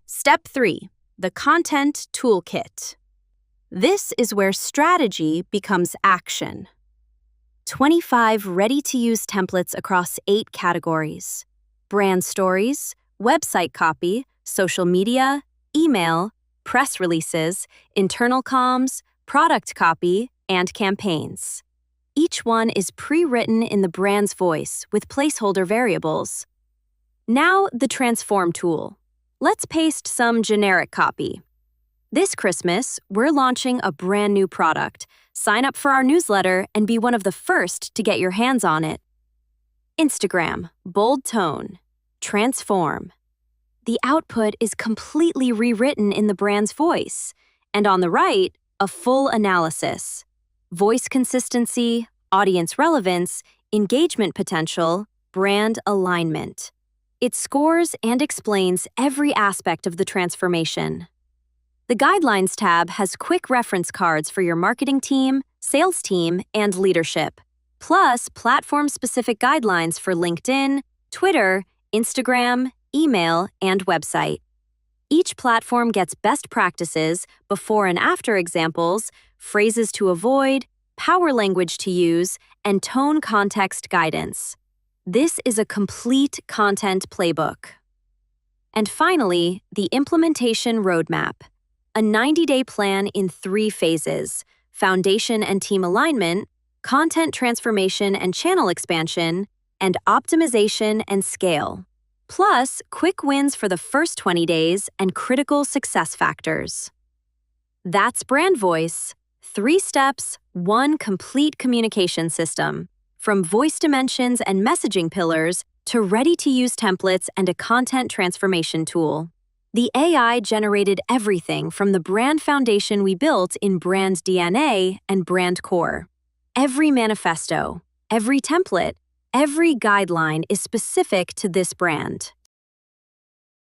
Step 3. The Content Toolkit. This is where strategy becomes action. 25 ready-to-use templates across 8 categories: brand stories, website copy, social media, email, press releases, internal comms, product copy, and campaigns. Each one is pre-written in the brand's voice with placeholder variables. Now, the Transform tool. Let's paste some generic copy. This Christmas, we're launching a brand new product. Sign up for our newsletter and be one of the first to get your hands on it. Instagram, bold tone, transform. The output is completely rewritten in the brand's voice. And on the right, a full analysis. Voice consistency, audience relevance, engagement potential, brand alignment. It scores and explains every aspect of the transformation. The Guidelines tab has quick reference cards for your marketing team, sales team, and leadership, plus platform-specific guidelines for LinkedIn, Twitter, Instagram, email, and website. Each platform gets best practices, before and after examples, phrases to avoid, power language to use, and tone context guidance. This is a complete content playbook. And finally, the Implementation Roadmap. A 90-day plan in 3 phases: foundation and team alignment, content transformation and channel expansion, and optimization and scale. Plus, quick wins for the first 20 days and critical success factors. That's BrandVoice. 3 steps, 1 complete communication system. From voice dimensions and messaging pillars to ready-to-use templates and a content transformation tool. The AI generated everything from the brand foundation we built in Brand DNA and Brand Core. Every manifesto, every template, every guideline is specific to this brand.